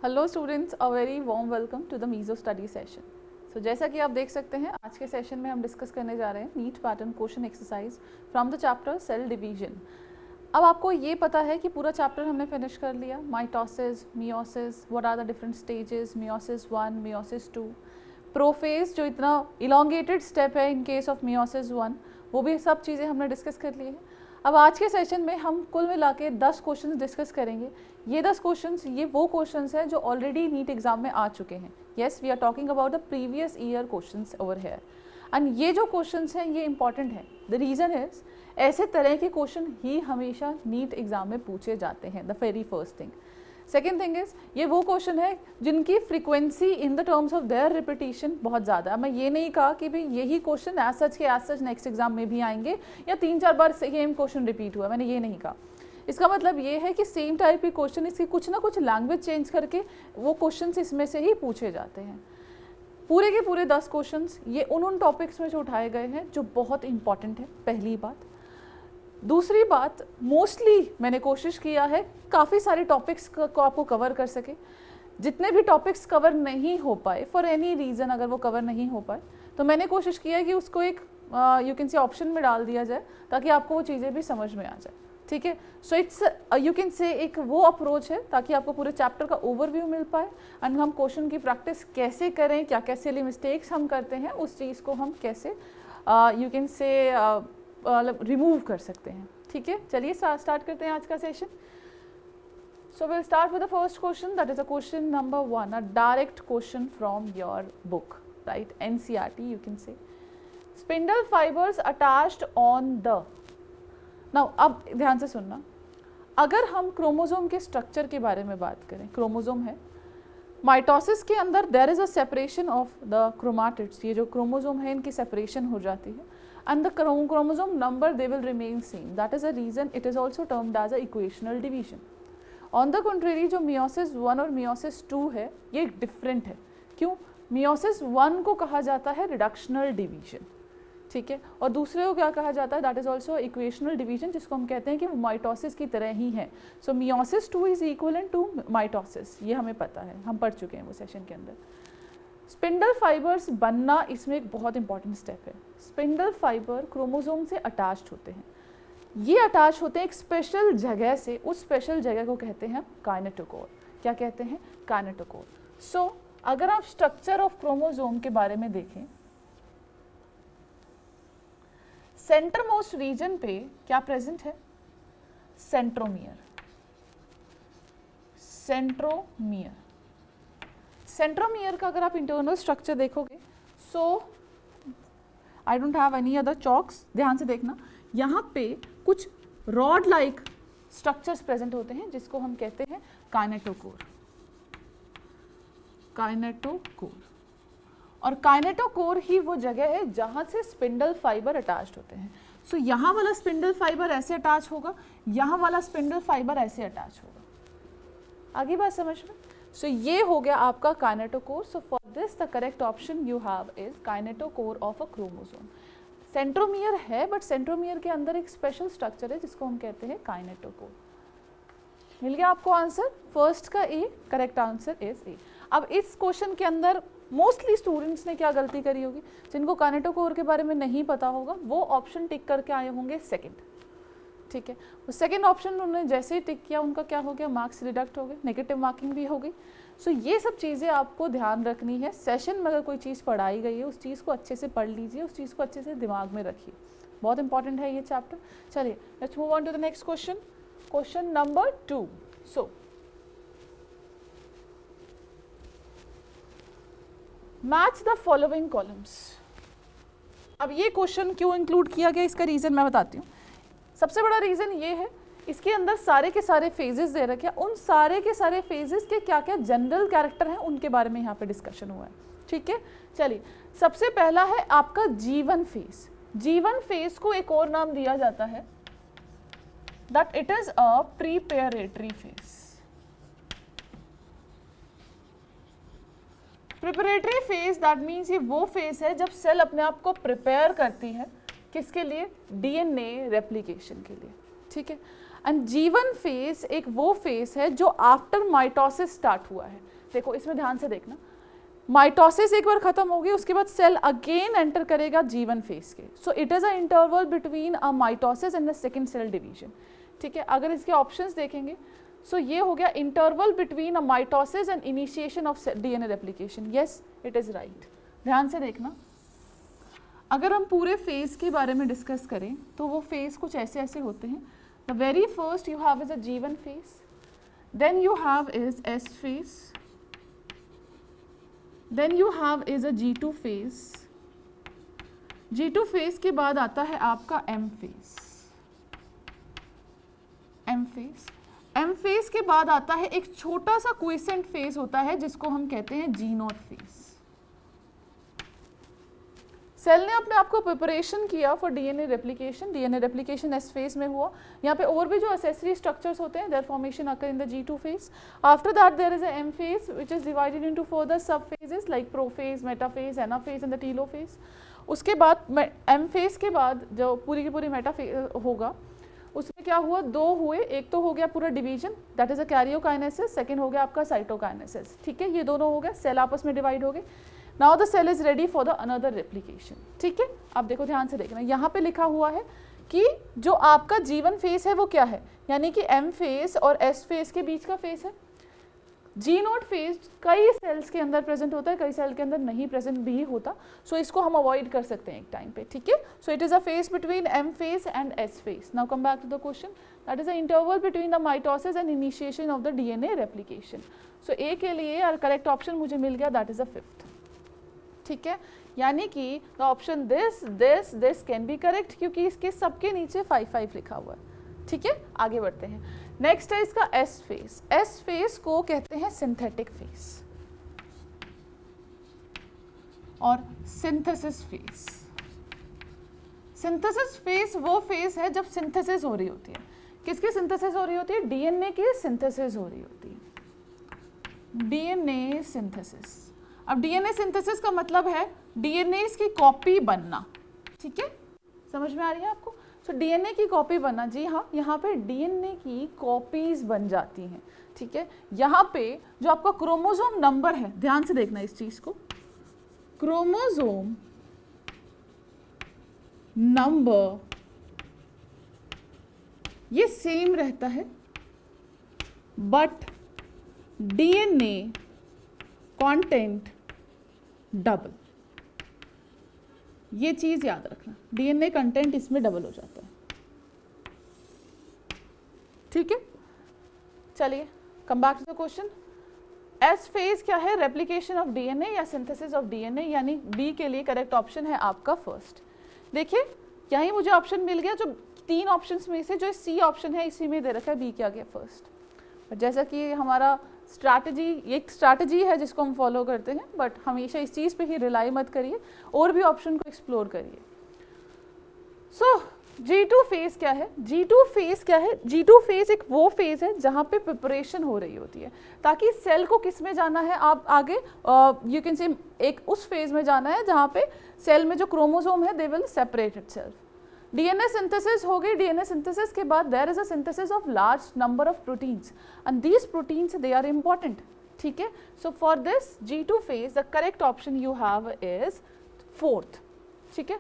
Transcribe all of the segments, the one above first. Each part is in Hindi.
Hello students, a very warm welcome to the Mizo study session. So जैसा कि आप देख सकते हैं, आज के सेशन में हम डिस्कस करने जा रहे हैं NEET pattern question exercise from the chapter cell division. अब आपको ये पता है कि पूरा चैप्टर हमने फिनिश कर लिया, mitosis, meiosis, what are the different stages, meiosis 1, meiosis 2, prophase जो इतना इलोंगेटेड स्टेप है इन केस ऑफ मियोसिस 1, वो भी सब चीज़ें हमने डिस्कस कर ली है। अब आज के सेशन में हम कुल मिला के 10 क्वेश्चन डिस्कस करेंगे। ये 10 क्वेश्चंस ये वो क्वेश्चंस हैं जो ऑलरेडी नीट एग्जाम में आ चुके हैं। Yes, we are talking about the previous year questions over here, and ये जो क्वेश्चंस हैं ये इंपॉर्टेंट है। द रीज़न इज ऐसे तरह के क्वेश्चन ही हमेशा नीट एग्जाम में पूछे जाते हैं, the very first thing. Second thing is ये वो क्वेश्चन है जिनकी frequency in the terms of their repetition बहुत ज़्यादा है। मैं ये नहीं कहा कि भाई यही question as such next exam में भी आएंगे या 3-4 बार सेम क्वेश्चन रिपीट हुआ, मैंने ये नहीं कहा। इसका मतलब ये है कि सेम टाइप के क्वेश्चन इसकी कुछ ना कुछ लैंग्वेज चेंज करके वो क्वेश्चन इसमें से ही पूछे जाते हैं। पूरे के पूरे 10 क्वेश्चन ये उन टॉपिक्स में जो उठाए गए हैं जो बहुत इंपॉर्टेंट है, पहली बात। दूसरी बात, मोस्टली मैंने कोशिश किया है काफ़ी सारे टॉपिक्स को आपको कवर कर सके। जितने भी टॉपिक्स कवर नहीं हो पाए फॉर एनी रीज़न, अगर वो कवर नहीं हो पाए तो मैंने कोशिश किया है कि उसको एक यू कैन से ऑप्शन में डाल दिया जाए ताकि आपको वो चीज़ें भी समझ में आ जाए। ठीक है, सो इट्स यू कैन से एक वो अप्रोच है ताकि आपको पूरे चैप्टर का ओवरव्यू मिल पाए एंड हम क्वेश्चन की प्रैक्टिस कैसे करें, क्या क्या सिली मिस्टेक्स हम करते हैं, उस चीज़ को हम कैसे यू कैन से रिमूव कर सकते हैं। ठीक है, चलिए स्टार्ट करते हैं आज का session. So will start with the first question, that is a question number 1, a direct question from your book, right, NCERT you can से। Spindle fibres attached on the, now अब ध्यान से सुनना, अगर हम क्रोमोसोम के स्ट्रक्चर के बारे में बात करें, क्रोमोसोम है, माइटोसिस के अंदर there is a separation of the chromatids, ये जो क्रोमोसोम है इनकी सेपरेशन हो जाती है, and the chromosome number they will remain same. That is the reason it is also termed as a equational division. On the contrary, जो meiosis 1 और meiosis 2 है ये डिफरेंट है। क्यों? meiosis 1 को कहा जाता है रिडक्शनल डिवीजन, ठीक है, और दूसरे को क्या कहा जाता है, that is also equational division, जिसको हम कहते हैं कि वो माइटोसिस की तरह ही है। So meiosis 2 is equivalent to mitosis, ये हमें पता है, हम पढ़ चुके हैं वो सेशन के अंदर। स्पिंडल फाइबर्स बनना इसमें एक बहुत इंपॉर्टेंट स्टेप है। स्पिंडल फाइबर क्रोमोसोम से अटैच्ड होते हैं, ये अटैच होते हैं एक स्पेशल जगह से, उस स्पेशल जगह को कहते हैं काइनेटोकोर। क्या कहते हैं? काइनेटोकोर। सो अगर आप स्ट्रक्चर ऑफ क्रोमोसोम के बारे में देखें, सेंटर मोस्ट रीजन पे क्या प्रेजेंट है? सेंट्रोमियर। सेंट्रोमियर, सेंट्रोमियर का अगर आप इंटरनल स्ट्रक्चर देखोगे, so I don't have any other chalks, ध्यान से देखना, यहाँ पे कुछ रॉड लाइक स्ट्रक्चर्स प्रेजेंट होते हैं जिसको हम कहते हैं काइनेटोकोर। काइनेटोकोर, और काइनेटोकोर ही वो जगह है जहाँ से स्पिंडल फाइबर अटैच्ड होते हैं। सो यहाँ वाला स्पिंडल फाइबर ऐसे अटैच होगा, यहाँ वाला स्पिंडल फाइबर ऐसे अटैच होगा। आगे बात समझ में? सो ये हो गया आपका kinetochore. So for this the correct option you have is kinetochore of a chromosome. Centromere है, बट सेंट्रोमियर के अंदर एक स्पेशल स्ट्रक्चर है जिसको हम कहते हैं काइनेटोकोर। मिल गया आपको आंसर, फर्स्ट का ए, करेक्ट आंसर इज ए। अब इस क्वेश्चन के अंदर मोस्टली स्टूडेंट्स ने क्या गलती करी होगी, जिनको काइनेटोकोर के बारे में नहीं पता होगा वो ऑप्शन टिक करके आए होंगे सेकेंड। ठीक है, वो सेकेंड ऑप्शन उन्होंने जैसे ही टिक किया उनका क्या हो गया, मार्क्स डिडक्ट हो गए, नेगेटिव मार्किंग भी हो गई। सो ये सब चीज़ें आपको ध्यान रखनी है। सेशन में अगर कोई चीज़ पढ़ाई गई है उस चीज़ को अच्छे से पढ़ लीजिए, उस चीज़ को अच्छे से दिमाग में रखिए, बहुत इंपॉर्टेंट है ये चैप्टर। चलिए let's move on to the next question, question number 2। So match the following columns. अब ये क्वेश्चन क्यों इंक्लूड किया गया, इसका रीज़न मैं बताती हूँ। सबसे बड़ा रीज़न ये है, इसके अंदर सारे के सारे फेजेस दे रखे हैं, उन सारे के सारे फेजेस के क्या क्या जनरल कैरेक्टर हैं उनके बारे में यहाँ पे डिस्कशन हुआ है। ठीक है, चलिए सबसे पहला है आपका जीवन फेज। जीवन फेज को एक और नाम दिया जाता है, that it is a preparatory phase. Preparatory phase that means ये वो फेज है जब सेल अपने आप को प्रिपेयर करती है, किसके लिए? डीएनए रेप्लिकेशन के लिए। ठीक है, एंड G1 फेज एक वो फेज है जो आफ्टर माइटोसिस स्टार्ट हुआ है। देखो इसमें ध्यान से देखना, माइटोसिस एक बार खत्म होगी उसके बाद सेल अगेन एंटर करेगा G1 फेज के। So it is a interval between a mitosis and the second cell division. ठीक है, अगर इसके ऑप्शंस देखेंगे सो ये हो गया interval between a mitosis and initiation of DNA replication. Yes it is right. ध्यान से देखना, अगर हम पूरे फेज के बारे में डिस्कस करें तो वो फेज कुछ ऐसे ऐसे होते हैं। The very first you have is a G1 phase, then you have is S phase, then you have is a G2 phase, G2 phase के बाद आता है आपका M phase, M phase, M phase के बाद आता है एक छोटा सा क्विसेंट फेज होता है जिसको हम कहते हैं G0 फेज। सेल ने अपने आप को प्रिपरेशन किया for DNA replication S phase में हुआ। यहाँ पे और भी जो एसेसरी स्ट्रक्चर्स होते हैं their formation occur in the G2 phase. After that there is a M phase which is divided into further sub phases like prophase, metaphase, anaphase and the telophase. उसके बाद एम फेज के बाद जो पूरी की पूरी मेटाफेज होगा उसमें क्या हुआ, दो हुए, एक तो हो गया पूरा division that is a karyokinesis, second हो गया आपका साइटोकाइनेसिस। ठीक है, ये दोनों हो गए, सेल आपस में डिवाइड हो गए। Now the cell is ready for the another replication. ठीक है, अब देखो ध्यान से देखना, यहाँ पे लिखा हुआ है कि जो आपका G1 फेज है वो क्या है, यानी कि M फेज और S फेज के बीच का फेज है। G0 फेज कई सेल्स के अंदर प्रेजेंट होता है, कई सेल के अंदर नहीं प्रेजेंट भी होता, सो इसको हम अवॉइड कर सकते हैं एक टाइम पे। ठीक है, so it is a phase between M phase and S phase. Now come back to the question, that is a interval between the mitosis and initiation of the DNA replication. So A के लिए करेक्ट ऑप्शन मुझे मिल गया, दैट इज अ फिफ्थ। ठीक है, यानी कि the option this can be correct क्योंकि इसके सबके नीचे 5 लिखा हुआ है। ठीक है, आगे बढ़ते हैं। नेक्स्ट है इसका एस फेज। एस फेज को कहते हैं सिंथेटिक फेज और सिंथेसिस फेज। सिंथेसिस फेज वो फेज है जब सिंथेसिस हो रही होती है। किसकी सिंथेसिस हो रही होती है? डीएनए की सिंथेसिस हो रही होती है, डीएनए सिंथेसिस। अब डीएनए सिंथेसिस का मतलब है डीएनए की कॉपी बनना। ठीक है, समझ में आ रही है आपको? सो डीएनए की कॉपी बनना, जी हाँ, यहाँ पे डीएनए की कॉपीज बन जाती हैं। ठीक है, यहाँ पे जो आपका क्रोमोसोम नंबर है, ध्यान से देखना इस चीज को, क्रोमोसोम नंबर ये सेम रहता है बट डीएनए कंटेंट डबल। ये चीज याद रखना, डीएनए कंटेंट इसमें डबल हो जाता है। ठीक है, चलिए come back to the question. S phase क्या है? रेप्लिकेशन ऑफ डीएनए या सिंथेसिस ऑफ डीएनए, यानी बी के लिए करेक्ट ऑप्शन है आपका फर्स्ट। देखिए यहीं मुझे ऑप्शन मिल गया, जो 3 ऑप्शंस में से जो सी ऑप्शन है इसी में दे रखा है बी क्या गया फर्स्ट। जैसा कि हमारा स्ट्रैटेजी, एक स्ट्रैटेजी है जिसको हम फॉलो करते हैं, बट हमेशा इस चीज़ पे ही रिलाई मत करिए, और भी ऑप्शन को एक्सप्लोर करिए। सो G2 फेज क्या है? G2 फेज क्या है? G2 फेज एक वो फेज है जहाँ पे प्रिपरेशन हो रही होती है, ताकि सेल को किस में जाना है, आप आगे यू कैन से एक उस फेज में जाना है जहाँ पे सेल में जो क्रोमोसोम है they will separate itself. DNA synthesis हो गई, डीएनए सिंथेसिस के बाद there is a synthesis of large number of proteins and these proteins they are important. ठीक है, so for this G2 phase the correct option you have is fourth. ठीक है,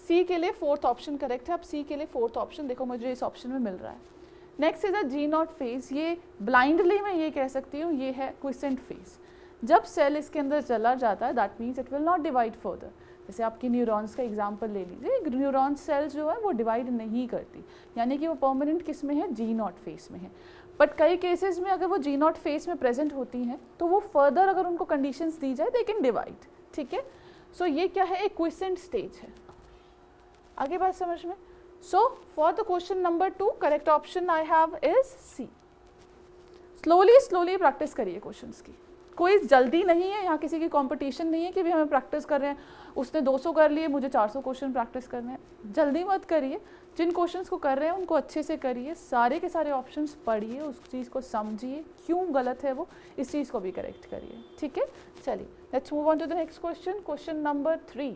सी के लिए फोर्थ ऑप्शन करेक्ट है। अब सी के लिए फोर्थ ऑप्शन देखो मुझे इस ऑप्शन में मिल रहा है। Next is a G0 phase. ये ब्लाइंडली मैं ये कह सकती हूँ ये है क्विसेंट फेज। जब सेल इसके अंदर चला जाता है that means it will not divide further. जैसे आपकी न्यूरॉन्स का एग्जांपल ले लीजिए, न्यूरॉन सेल्स जो है वो डिवाइड नहीं करती, यानी कि वो परमानेंट किस में है? G0 फेज में है। बट कई केसेस में अगर वो G0 फेज में प्रेजेंट होती हैं तो वो फर्दर अगर उनको कंडीशंस दी जाए दे कैन डिवाइड। ठीक है, सो ये क्या है? एक क्विसेंट स्टेज है। आगे बात समझ में? So for the question number 2 correct option I have is C. Slowly practice करिए क्वेश्चंस की, कोई जल्दी नहीं है, यहाँ किसी की कंपटीशन नहीं है कि भी हमें प्रैक्टिस कर रहे हैं, उसने 200 कर लिए मुझे 400 क्वेश्चन प्रैक्टिस करने हैं। जल्दी मत करिए, जिन क्वेश्चंस को कर रहे हैं उनको अच्छे से करिए, सारे के सारे ऑप्शंस पढ़िए, उस चीज़ को समझिए क्यों गलत है वो, इस चीज़ को भी करेक्ट करिए। ठीक है, चलिए let's move on to the next question, question number 3।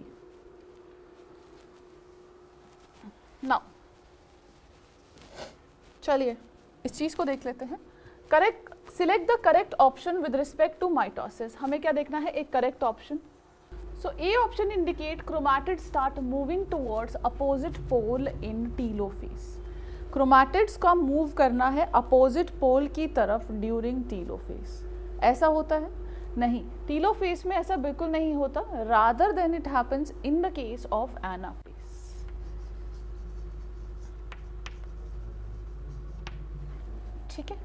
Now चलिए इस चीज़ को देख लेते हैं। Correct, select the correct option with respect to mitosis. हमें क्या देखना है, एक correct option. So A option indicate chromatid start moving towards opposite pole in telophase. Chromatids का मूव करना है अपोजिट पोल की तरफ ड्यूरिंग टीलोफेज। ऐसा होता है? नहीं, टीलोफेज में ऐसा बिल्कुल नहीं होता। Rather than it happens in the case of anaphase. ठीक है,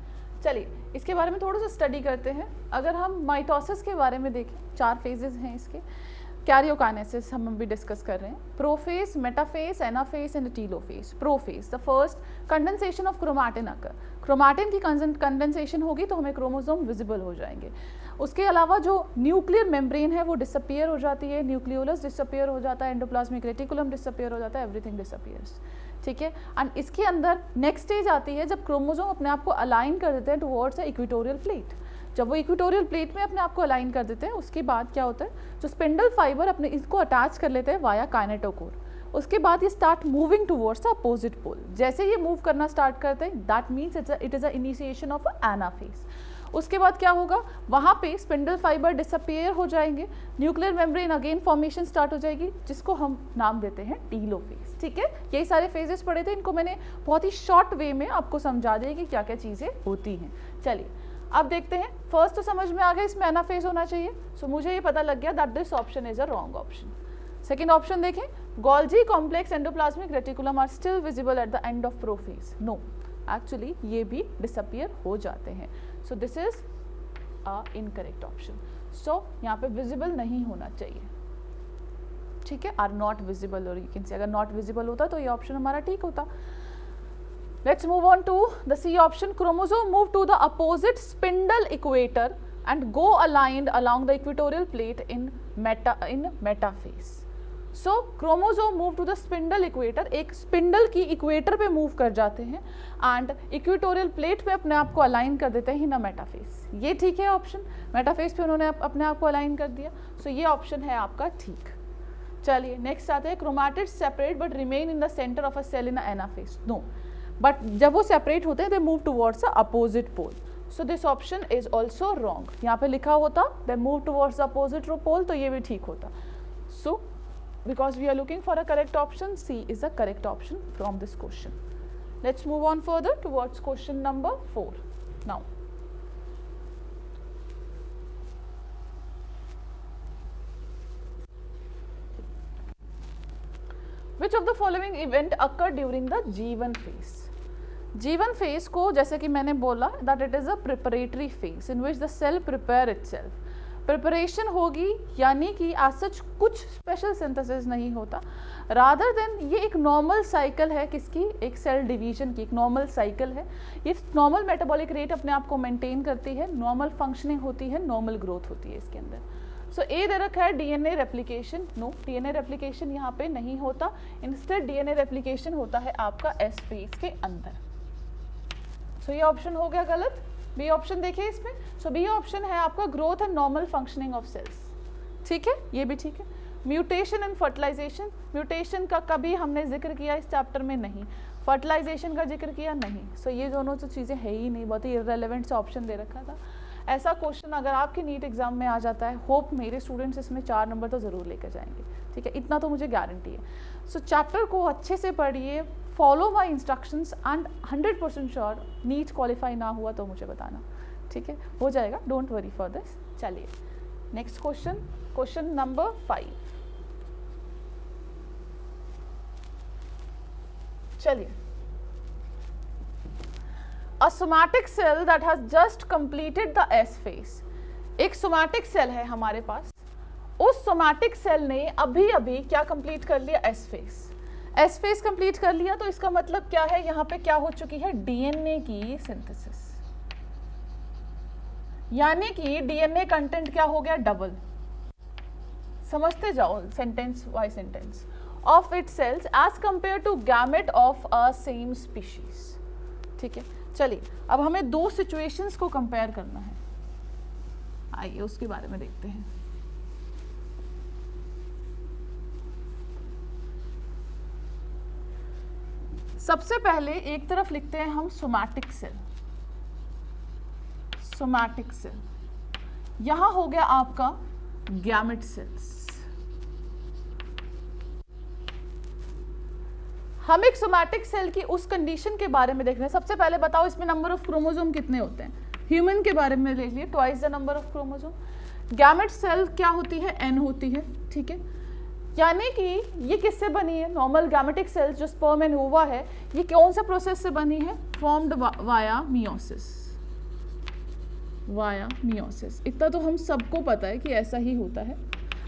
चलिए इसके बारे में थोड़ा सा स्टडी करते हैं। अगर हम माइटोसिस के बारे में देखें, 4 फेजेस हैं इसके। कैरियोकाइनेसिस हम भी डिस्कस कर रहे हैं। Prophase, metaphase, anaphase and telophase. Prophase, the first condensation of chromatin occur. Chromatin की कंडेंसेशन होगी तो हमें क्रोमोसोम विजिबल हो जाएंगे। उसके अलावा जो न्यूक्लियर मेम्ब्रेन है वो डिसअपियर हो जाती है, न्यूक्लियोलस डिसअपियर हो जाता है, एंडोप्लाज्मिक रेटिकुलम डिसअपियर हो जाता है, एवरीथिंग डिसअपियर्स। ठीक है, एंड इसके अंदर नेक्स्ट स्टेज आती है जब क्रोमोसोम अपने आप को अलाइन कर देते हैं टुवर्ड्स द इक्वेटोरियल प्लेट। जब वो इक्वेटोरियल प्लेट में अपने आप को अलाइन कर देते हैं, उसके बाद क्या होता है, जो स्पिंडल फाइबर अपने इसको अटैच कर लेते हैं वाया काइनेटोकोर। उसके बाद ये start moving towards the opposite pole. जैसे ये मूव करना स्टार्ट करते हैं, that means it is a initiation of anaphase. उसके बाद क्या होगा, वहाँ पे स्पिंडल फाइबर डिसअपियर हो जाएंगे, nuclear membrane again formation start हो जाएगी, जिसको हम नाम देते हैं टीलोफेज। ठीक है, यही सारे फेजेस पढ़े थे, इनको मैंने बहुत ही शॉर्ट वे में आपको समझा दिया कि क्या क्या चीज़ें होती हैं। चलिए अब देखते हैं। फर्स्ट तो समझ में आ गया, इसमें एनाफेज होना चाहिए। सो मुझे ये पता लग गया that this option is a wrong option. Second option देखें, Golgi complex endoplasmic reticulum are still visible at the end of prophase. No, actually ये भी डिसअपियर हो जाते हैं। So this is a incorrect option. So यहाँ पे विजिबल नहीं होना चाहिए। ठीक है, आर नॉट विजिबल, और यू कैन से अगर नॉट विजिबल होता तो ये ऑप्शन हमारा ठीक होता। Let's move on to the C option. Chromosome move to the opposite spindle equator and go aligned along the equatorial plate in metaphase. So chromosome move to the spindle equator. एक स्पिंडल की इक्वेटर पे मूव कर जाते हैं एंड इक्वेटोरियल प्लेट पे अपने आप को अलाइन कर देते हैं इन मेटाफेज। ये ठीक है ऑप्शन, मेटाफेज पे उन्होंने अपने आप को अलाइन कर दिया। सो ये ऑप्शन है आपका ठीक। चलिए नेक्स्ट आते हैं, chromatids separate but remain in the centre of a cell in anaphase. No, but जब वो सेपरेट होते हैं they move towards the opposite pole. So this option is also wrong. यहाँ पे लिखा होता they move towards the opposite pole तो ये भी ठीक होता। So because we are looking for a correct option, C is the correct option from this question. Let's move on further towards question number 4 now. Which of the following event occur during the G1 phase? G1 phase को जैसे कि मैंने बोला that it is a preparatory phase in which the cell prepare itself. Preparation होगी, यानी कि आज सच कुछ स्पेशल सिंथेसिस नहीं होता, रादर देन ये एक नॉर्मल साइकिल है। किसकी? एक सेल डिवीजन की एक नॉर्मल साइकिल है। ये नॉर्मल मेटाबॉलिक रेट अपने आप को मेंटेन करती है, नॉर्मल फंक्शनिंग होती है, नॉर्मल ग्रोथ होती है इसके अंदर। सो ए दे रखा है DNA replication. No, DNA replication यहाँ पे नहीं होता। इंस्टेड डीएनए रेप्लिकेशन होता है आपका एस फेज के अंदर। सो ये ऑप्शन हो गया गलत। बी ऑप्शन देखिए इसमें। सो बी ऑप्शन है आपका growth and normal functioning of cells. ठीक है, ये भी ठीक है। म्यूटेशन एंड फर्टिलाइजेशन, म्यूटेशन का कभी हमने जिक्र किया इस चैप्टर में नहीं, फर्टिलाइजेशन का जिक्र किया नहीं। सो ये दोनों तो चीज़ें है ही नहीं, बहुत ही इररेलेवेंट सा ऑप्शन दे रखा था। ऐसा क्वेश्चन अगर आपके नीट एग्जाम में आ जाता है, होप मेरे स्टूडेंट्स इसमें 4 नंबर तो ज़रूर लेकर जाएंगे। ठीक है, इतना तो मुझे गारंटी है। सो चैप्टर को अच्छे से पढ़िए, follow my instructions and 100% sure NEET qualify ना हुआ तो मुझे बताना। ठीक है, हो जाएगा, डोंट वरी फॉर दिस। चलिए नेक्स्ट क्वेश्चन, क्वेश्चन नंबर 5। चलिए, A somatic cell that has just completed the S phase. एक सोमैटिक सेल है हमारे पास, उस सोमैटिक सेल ने अभी अभी क्या कंप्लीट कर लिया? S phase. S phase complete कर लिया तो इसका मतलब क्या है, यहाँ पे क्या हो चुकी है? डीएनए की सिंथेसिस, यानी कि डीएनए कंटेंट क्या हो गया? डबल। समझते जाओ sentence by sentence. Of it cells as compare to gamete of a same species. ठीक है, चलिए अब हमें 2 सिचुएशंस को कंपेयर करना है। आइए उसके बारे में देखते हैं। सबसे पहले एक तरफ लिखते हैं हम सोमैटिक सेल, सोमैटिक सेल। यहां हो गया आपका गैमेट सेल्स। हम एक सोमैटिक सेल की उस कंडीशन के बारे में देख रहे हैं। सबसे पहले बताओ इसमें नंबर ऑफ क्रोमोसोम कितने होते हैं। ह्यूमन के बारे में देख लिए, twice the number of chromosome. Gamete cell क्या होती है, एन होती है, ठीक है। यानी कि ये किससे बनी है, नॉर्मल गैमेटिक सेल्स जो स्पर्म एंड ओवा है, ये कौन सा प्रोसेस से बनी है, formed via meiosis, via meiosis. इतना तो हम सबको पता है कि ऐसा ही होता है।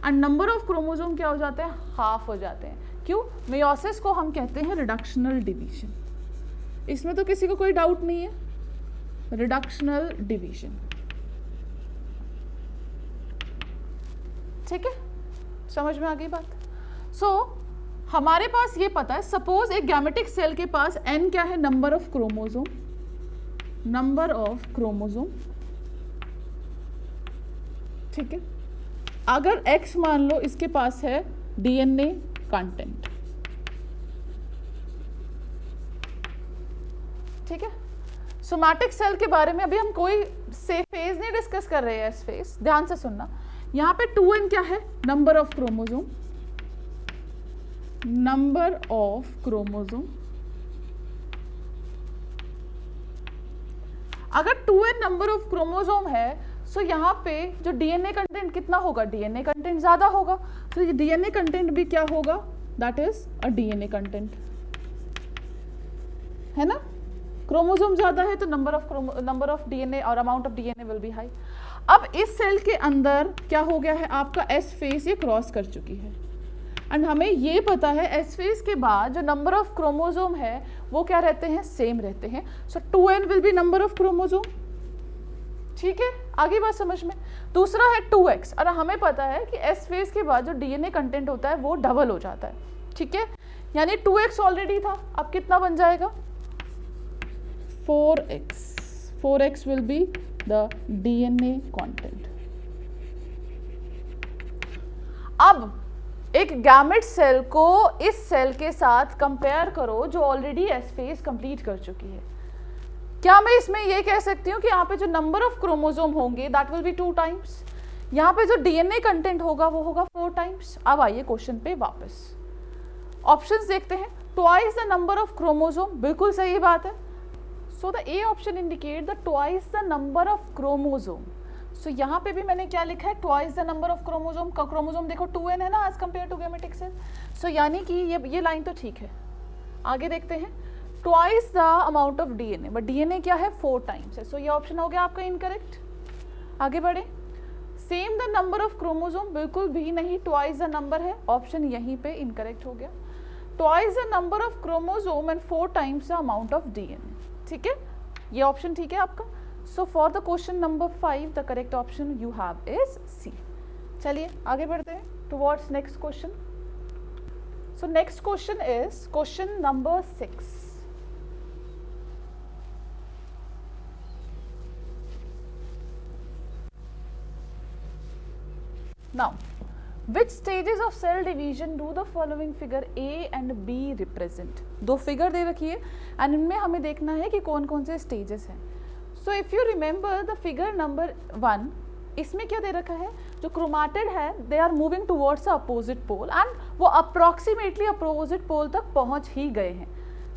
एंड नंबर ऑफ क्रोमोसोम क्या हो जाते हैं, हाफ हो जाते हैं। क्यों, मियोसिस को हम कहते हैं रिडक्शनल डिवीजन। इसमें तो किसी को कोई डाउट नहीं है, रिडक्शनल डिवीजन, ठीक है, समझ में आ गई बात। सो हमारे पास ये पता है, सपोज एक गैमेटिक सेल के पास एन क्या है, number of chromosome, number of chromosome, ठीक है। अगर एक्स मान लो इसके पास है डीएनए कंटेंट, ठीक है। सोमैटिक सेल के बारे में अभी हम कोई से फेज नहीं डिस्कस कर रहे हैं, इस फेज ध्यान से सुनना। यहाँ पे 2n क्या है, number of chromosome, number of chromosome. अगर 2n नंबर ऑफ क्रोमोसोम है, सो यहाँ पे जो डीएनए कंटेंट कितना होगा, डीएनए कंटेंट ज्यादा होगा। तो ये डीएनए कंटेंट भी क्या होगा, that is a DNA content, है ना। क्रोमोसोम ज्यादा है तो नंबर ऑफ डीएनए और amount of DNA will be high. अब इस सेल के अंदर क्या हो गया है, आपका एस फेज ये क्रॉस कर चुकी है। एंड हमें ये पता है एस फेज के बाद जो नंबर ऑफ क्रोमोसोम है वो क्या रहते हैं, सेम रहते हैं। सो 2n will be number of chromosome, ठीक है, आगे बात समझ में। दूसरा है 2x, और हमें पता है कि एस फेज के बाद जो डीएनए कंटेंट होता है वो डबल हो जाता है, ठीक है। यानी 2x ऑलरेडी था, अब कितना बन जाएगा, 4x, 4x will be the DNA content. अब एक गैमेट सेल को इस सेल के साथ कंपेयर करो जो ऑलरेडी एस फेज कंप्लीट कर चुकी है। क्या मैं इसमें ये कह सकती हूँ कि यहाँ पे जो नंबर ऑफ क्रोमोसोम होंगे दैट विल बी 2 टाइम्स, यहाँ पे जो डीएनए कंटेंट होगा वो होगा 4 टाइम्स। अब आइए क्वेश्चन पे वापस, ऑप्शंस देखते हैं। Twice the number of chromosome, बिल्कुल सही बात है। So the A option indicate the twice the number of chromosome. So यहाँ पे भी मैंने क्या लिखा है, twice the number of chromosome. का क्रोमोसोम देखो 2n है ना as compare to gametic cell. So यानी कि ये लाइन तो ठीक है। आगे देखते हैं, twice the amount of DNA, but DNA क्या है, 4 टाइम्स है। सो ये ऑप्शन हो गया आपका इनकरेक्ट। आगे बढ़े, same the number of chromosome, बिल्कुल भी नहीं, ट्वाइस द नंबर है, ऑप्शन यहीं पे इनकरेक्ट हो गया। Twice the number of chromosome and 4 times the amount of DNA, ठीक है, ये ऑप्शन ठीक है आपका। So for the question number 5 the correct option you have is C. चलिए आगे बढ़ते हैं towards next question. So next question is question number 6। Now, which stages of cell division do the following figure A and B represent? दो फिगर दे रखी है एंड इनमें हमें देखना है कि कौन कौन से स्टेजेस हैं। So if you remember the figure number 1, इसमें क्या दे रखा है, जो क्रोमाटिड है they are moving towards opposite pole and वो अप्रोक्सीमेटली अपोजिट पोल तक पहुंच ही गए हैं।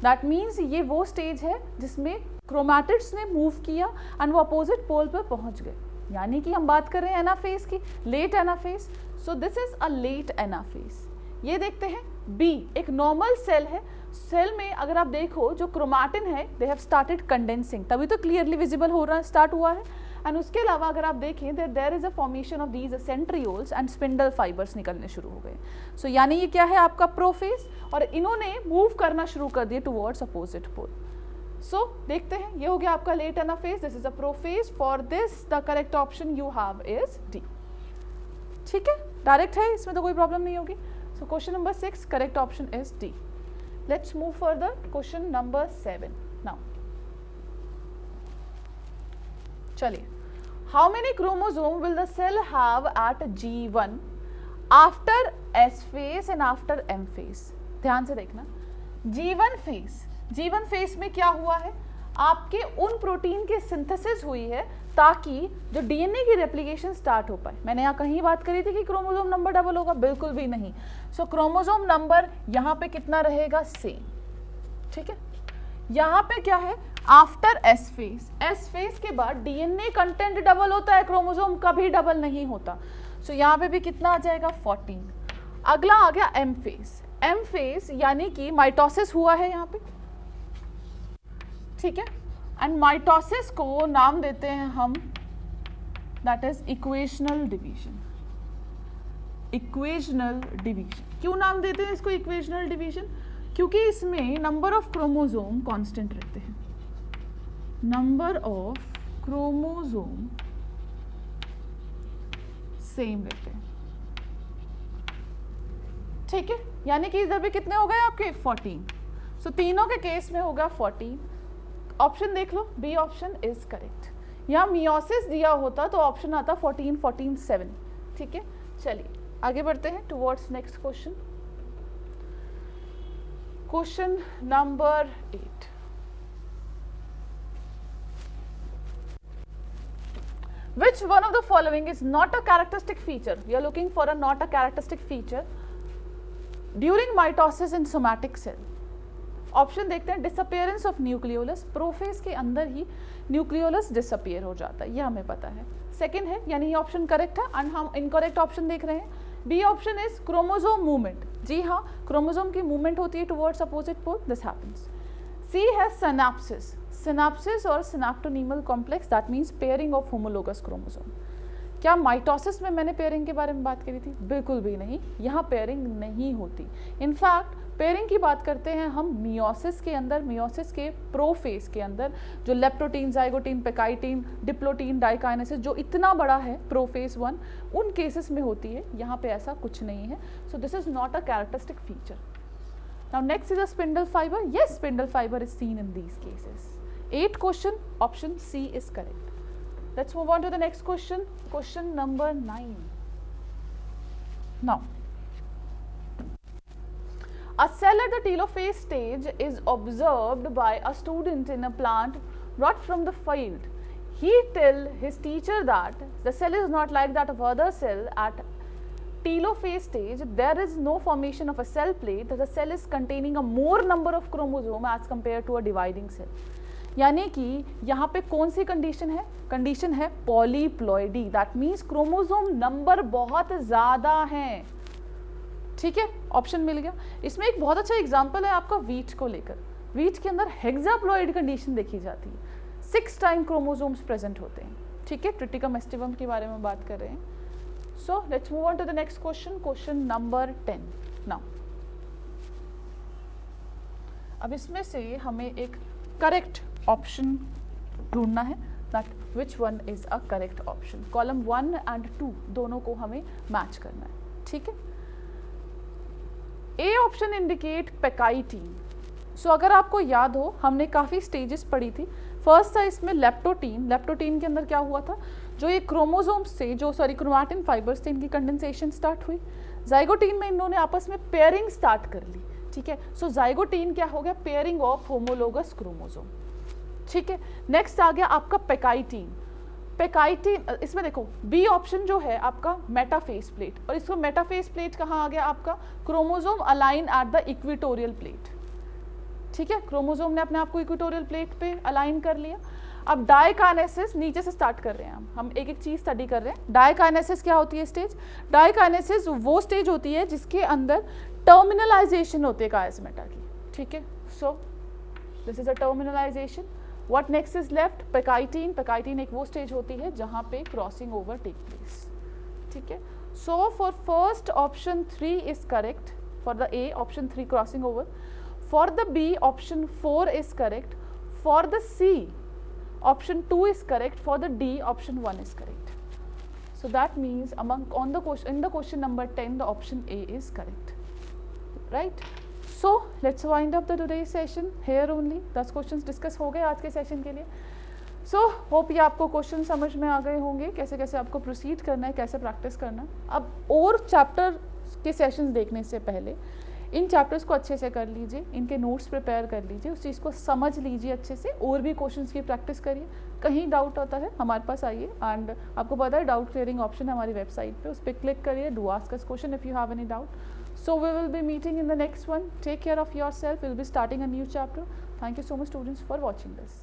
दैट मीन्स ये वो स्टेज है जिसमें क्रोमाटिड्स ने मूव किया एंड वो अपोजिट पोल पर पहुंच गए। यानी कि हम बात कर रहे हैं एनाफेज की, late anaphase. So this is a late anaphase. ये देखते हैं बी, एक नॉर्मल सेल है। सेल में अगर आप देखो जो क्रोमाटिन है दे हैव स्टार्टेड कंडेंसिंग, तभी तो क्लियरली विजिबल हो रहा है, स्टार्ट हुआ है। एंड उसके अलावा अगर आप देखें there is a formation of these centrioles and spindle fibres निकलने शुरू हो गए। सो यानी ये क्या है आपका प्रोफेज, और इन्होंने मूव करना शुरू कर दिया टुवर्ड्स अपोजिट पोल। सो देखते हैं, ये हो गया आपका late anaphase, this is a prophase. For this the correct option you have is D, ठीक है, डायरेक्ट है, इसमें तो कोई प्रॉब्लम नहीं होगी। So question number 6 correct option is D. Let's move further, question number 7 now. चलिए, how many chromosome will the cell have at G1 after S phase and after M phase. ध्यान से देखना, G1 फेज G1 फेज में क्या हुआ है, आपके उन प्रोटीन की सिंथेसिस हुई है ताकि जो डीएनए की रेप्लिकेशन स्टार्ट हो पाए। मैंने यहाँ कहीं बात करी थी कि क्रोमोसोम नंबर डबल होगा, बिल्कुल भी नहीं। सो क्रोमोसोम नंबर यहाँ पे कितना रहेगा, सेम, ठीक है। यहाँ पे क्या है, आफ्टर एस फेज के बाद डीएनए कंटेंट डबल होता है, क्रोमोसोम कभी डबल नहीं होता। सो यहाँ पे भी कितना आ जाएगा, 14। अगला आ गया एम फेज यानी कि माइटोसिस हुआ है यहाँ पे, ठीक है। एंड माइटोसिस को नाम देते हैं हम, that is equational division. Equational division क्यों नाम देते हैं इसको इक्वेशनल डिवीजन, क्योंकि इसमें नंबर ऑफ क्रोमोसोम कांस्टेंट रहते हैं। नंबर ऑफ क्रोमोसोम सेम रहते हैं, ठीक है। यानी कि इधर भी कितने हो गए आपके, 14। सो तीनों के केस में होगा 14। ऑप्शन देख लो, बी ऑप्शन इज करेक्ट। यहाँ मियोसिस दिया होता तो ऑप्शन आता 14, 14, 7, ठीक है। चलिए आगे बढ़ते हैं towards next question. Question number 8। Which one of the following is not a characteristic feature? We are looking for a not a characteristic feature during mitosis in somatic cell. Option देखते हैं, डिसअपियरेंस ऑफ न्यूक्लियोलस, प्रोफेज के अंदर ही न्यूक्लियोलस डिसअपियर हो जाता है, ये हमें पता है। सेकंड है, यानी ये ऑप्शन करेक्ट है, एंड हम इनकरेक्ट ऑप्शन देख रहे हैं। B option is chromosome movement, जी हाँ, क्रोमोसोम की मूवमेंट होती है towards opposite pole, this happens. C है सिनेप्सिस, सिनेप्सिस और synaptonemal complex, that means pairing of homologous chromosome. क्या माइटोसिस में मैंने पेयरिंग के बारे में बात करी थी, बिल्कुल भी नहीं, यहाँ पेयरिंग नहीं होती। इनफैक्ट पेयरिंग की बात करते हैं हम मियोसिस के अंदर, मियोसिस के प्रोफेज के अंदर, जो लेप्टोटीन, जाइगोटीन, पेकाइटीन, डिप्लोटीन, डाइकाइनेसिस जो इतना बड़ा है प्रोफेज 1, उन केसेस में होती है, यहाँ पे ऐसा कुछ नहीं है। So this is not a characteristic feature. Now next is a spindle fibre, yes spindle fibre is seen in these cases. 8 question, option C is correct. Let's move on to the next question, question number 9. Now, a cell at the telophase stage is observed by a student in a plant brought from the field. He tells his teacher that the cell is not like that of other cell at telophase stage. There is no formation of a cell plate. The cell is containing a more number of chromosome as compared to a dividing cell. यानी कि यहाँ पे कौन सी कंडीशन है, कंडीशन है polyploidy, that means chromosome number बहुत ज़्यादा हैं, ठीक है। ऑप्शन मिल गया। इसमें एक बहुत अच्छा एग्जांपल है आपका वीट को लेकर। वीट के अंदर हेक्साप्लॉइड कंडीशन देखी जाती है, 6 टाइम क्रोमोसोम्स प्रेजेंट होते हैं, ठीक है। ट्रिटिकम एस्टिवम के बारे में बात कर रहे हैं। So let's move on to the next question, question number 10। Now अब इसमें से हमें एक करेक्ट ऑप्शन ढूंढना है, that which one is a correct option. Column 1 and 2 दोनों को हमें मैच करना है, ठीक है। ए ऑप्शन इंडिकेट पेकाइटीन। सो अगर आपको याद हो, हमने काफ़ी स्टेजेस पढ़ी थी। फर्स्ट था इसमें लेप्टोटीन, लेप्टोटीन के अंदर क्या हुआ था, जो ये क्रोमोसोम्स थे, जो क्रोमैटिन फाइबर्स थे, इनकी कंडेंसेशन स्टार्ट हुई। जाइगोटीन में इन्होंने आपस में पेयरिंग स्टार्ट कर ली, ठीक है। सो जाइगोटीन क्या हो गया, पेयरिंग ऑफ होमोलोगस क्रोमोसोम, ठीक है। नेक्स्ट आ गया आपका पेकाइटीन। पेकाइटीन इसमें देखो बी ऑप्शन जो है आपका मेटाफेस प्लेट, और इसको मेटाफेस प्लेट कहाँ आ गया आपका, chromosome align at the equatorial plate, ठीक है। क्रोमोसोम ने अपने आप को इक्वेटोरियल प्लेट पे अलाइन कर लिया। अब डाइकाइनेसिस नीचे से स्टार्ट कर रहे हैं, हम एक एक चीज स्टडी कर रहे हैं। डाइकाइनेसिस क्या होती है स्टेज, डाइकाइनेसिस वो स्टेज होती है जिसके अंदर टर्मिनलाइजेशन होती है कायस्मेटा की, ठीक है। So this is a terminalisation. What next is left? पेकाइटीन। पेकाइटीन एक वो स्टेज होती है जहाँ पे क्रॉसिंग ओवर टेक प्लेस, ठीक है। So for first option 3 is correct, for the A option 3 crossing over, for the B option 4 is correct, for the C option 2 is correct, for the D option 1 is correct. So that means in the question number 10 the option A is correct, right? So let's wind up the today's session here only. 10 questions discuss हो गए आज के सेशन के लिए। So hope ये आपको क्वेश्चन समझ में आ गए होंगे, कैसे कैसे आपको प्रोसीड करना है, कैसे प्रैक्टिस करना है। अब और चैप्टर के सेशंस देखने से पहले इन चैप्टर्स को अच्छे से कर लीजिए, इनके नोट्स प्रिपेयर कर लीजिए, उस चीज़ को समझ लीजिए अच्छे से, और भी क्वेश्चंस की प्रैक्टिस करिए। कहीं डाउट होता है हमारे पास आइए, एंड आपको पता है डाउट क्लियरिंग ऑप्शन है हमारी वेबसाइट पे, उस पर क्लिक करिए, do ask us question if you have any doubt. So we will be meeting in the next one. Take care of your self. Will be starting a new chapter. Thank you so much students for watching this.